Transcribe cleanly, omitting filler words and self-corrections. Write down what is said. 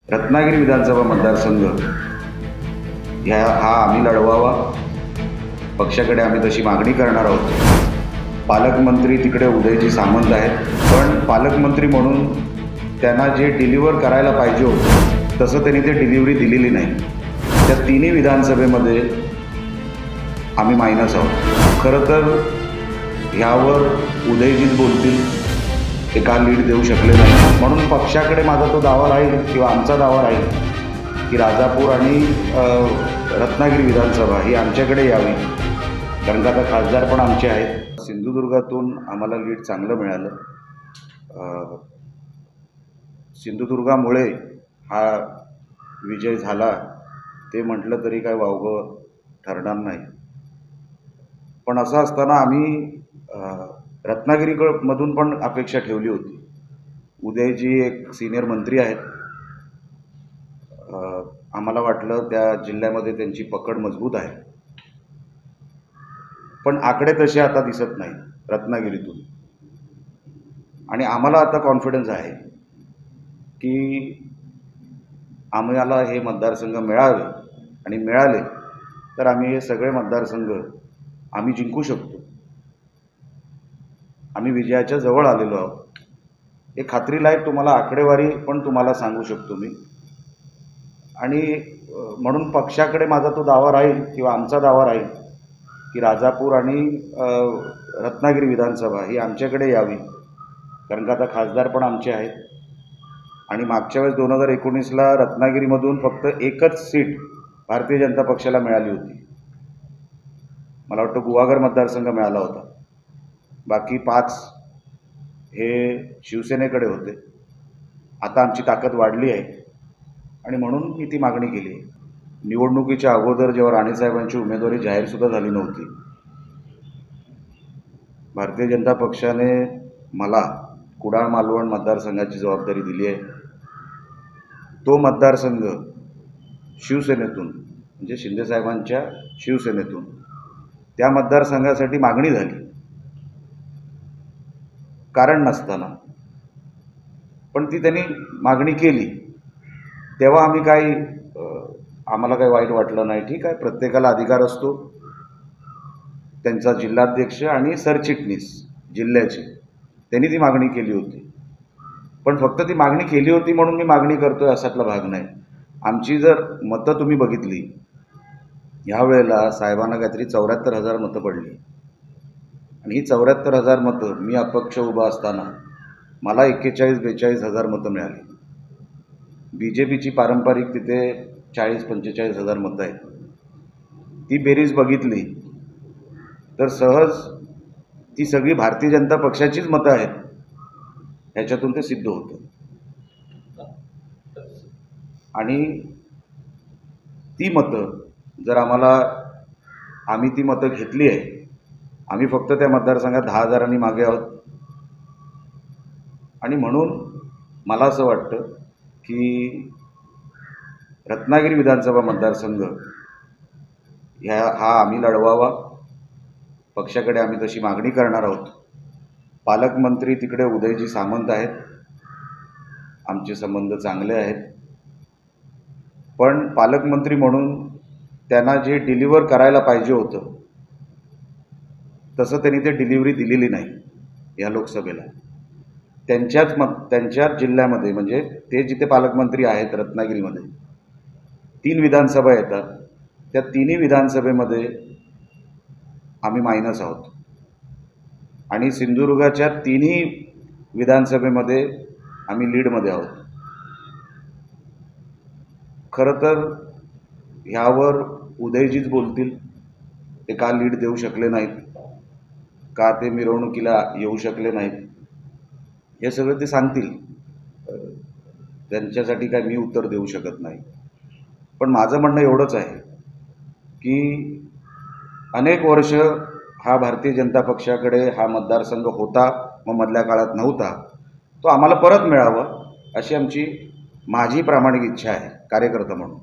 रत्नागिरी विधानसभा मतदारसंघ हा आम्ही लढवावा, पक्षाकडे आम्ही तशी मागणी करणार आहोत। पालकमंत्री तिकडे उदयजी सामंत आहेत, पण पालकमंत्री म्हणून त्यांना जे डिलिव्हर करायला पाहिजे होतं तसं त्यांनी ते डिलिव्हरी दिलेली नाही। त्या तिन्ही विधानसभेमध्ये आम्ही मायनस आहोत। खरं तर ह्यावर उदयजीच बोलतील, ते का लीड देऊ शकले नाही, म्हणून पक्षाकडे माझा तो दावा राहील किंवा आमचा दावा राहील की राजापूर आणि रत्नागिरी विधानसभा ही आमच्याकडे यावी, कारण का आता खासदार पण आमचे आहेत। सिंधुदुर्गातून आम्हाला लीड चांगलं मिळालं। सिंधुदुर्गामुळे हा विजय झाला ते म्हटलं तरी काय वावगं ठरणार नाही। पण असं असताना आम्ही रत्नागिरीमधून पण अपेक्षा ठेवली होती। उदयजी एक सिनियर मंत्री आहेत, आम्हाला वाटलं त्या जिल्ह्यामध्ये त्यांची पकड मजबूत आहे, पण आकडे तसे आता दिसत नाही रत्नागिरीतून। आणि आम्हाला आता कॉन्फिडन्स आहे की आम्हाला हे मतदारसंघ मिळावे, आणि मिळाले तर आम्ही हे सगळे मतदारसंघ आम्ही जिंकू शकतो। आम्ही विजयाच्या जवळ आलेलो आहोत, हे खात्रीलायक तुम्हाला आकडेवारी पण तुम्हाला सांगू शकतो मी। आणि म्हणून पक्षाकडे माझा तो दावा राहील किंवा आमचा दावा राहील की राजापूर आणि रत्नागिरी विधानसभा ही आमच्याकडे यावी, कारण का आता खासदार पण आमचे आहेत। आणि मागच्या वेळेस 2019ला रत्नागिरीमधून फक्त एकच सीट भारतीय जनता पक्षाला मिळाली होती, मला वाटतं गुहागर मतदारसंघ मिळाला होता, बाकी 5 हे शिवसेनेकडे होते। आता आमची ताकद वाढली आहे आणि म्हणून मी ती मागणी केली आहे। निवडणुकीच्या अगोदर जेव्हा राणेसाहेबांची उमेदवारी जाहीरसुद्धा झाली नव्हती, भारतीय जनता पक्षाने मला कुडाळ मालवण मतदारसंघाची जबाबदारी दिली आहे। तो मतदारसंघ शिवसेनेतून, म्हणजे शिंदेसाहेबांच्या शिवसेनेतून त्या मतदारसंघासाठी मागणी झाली कारण नसताना, पण ती त्यांनी मागणी केली तेव्हा आम्ही आम्हाला काही वाईट वाटलं नाही। ठीक आहे, प्रत्येकाला अधिकार असतो, त्यांचा जिल्हाध्यक्ष आणि सरचिटणीस जिल्ह्याचे त्यांनी ती मागणी केली होती, पण फक्त ती मागणी केली होती म्हणून मी मागणी करतोय असातला भाग नाही। आमची जर मतं तुम्ही बघितली, ह्यावेळेला साहेबांना काहीतरी 74,000 मतं पडली, आणि ही 74,000 मतं मी अपक्ष उभा असताना मला 41-42,000 मतं मिळाली। BJPची पारंपरिक तिथे 40-45,000 मतं आहेत। ती बेरीज बघितली तर सहज ती सगळी भारतीय जनता पक्षाचीच मतं आहेत, ह्याच्यातून ते सिद्ध होतं। आणि ती मतं जर आम्ही ती मतं घेतली आहे, आम्ही फक्त त्या मतदारसंघात 10,000 मागे आहोत। आणि म्हणून मला असं वाटतं की रत्नागिरी विधानसभा मतदारसंघ हा आम्ही लढवावा, पक्षाकडे आम्ही तशी मागणी करणार आहोत। पालकमंत्री तिकडे उदयजी सामंत आहेत, आमचे संबंध चांगले आहेत, पण पालकमंत्री म्हणून त्यांना जे डिलिव्हर करायला पाहिजे होतं तसं त्यांनी ते डिलिव्हरी दिलेली नाही या लोकसभेला। त्यांच्याच जिल्ह्यामध्ये, म्हणजे ते जिथे पालकमंत्री आहेत रत्नागिरीमध्ये 3 विधानसभा येतात, त्या तिन्ही विधानसभेमध्ये आम्ही मायनस आहोत। आणि सिंधुदुर्गाच्या तिन्ही विधानसभेमध्ये आम्ही लीडमध्ये आहोत। खरं तर ह्यावर उदयजीच बोलतील, ते का लीड देऊ शकले नाहीत, का ते मिरवणुकीला येऊ शकले नाहीत, हे सगळं ते सांगतील। त्यांच्यासाठी काय मी उत्तर देऊ शकत नाही। पण माझं म्हणणं एवढंच आहे की अनेक वर्ष हा भारतीय जनता पक्षाकडे हा मतदारसंघ होता, मग मधल्या काळात नव्हता, तो आम्हाला परत मिळावा अशी माझी प्रामाणिक इच्छा आहे कार्यकर्ता म्हणून।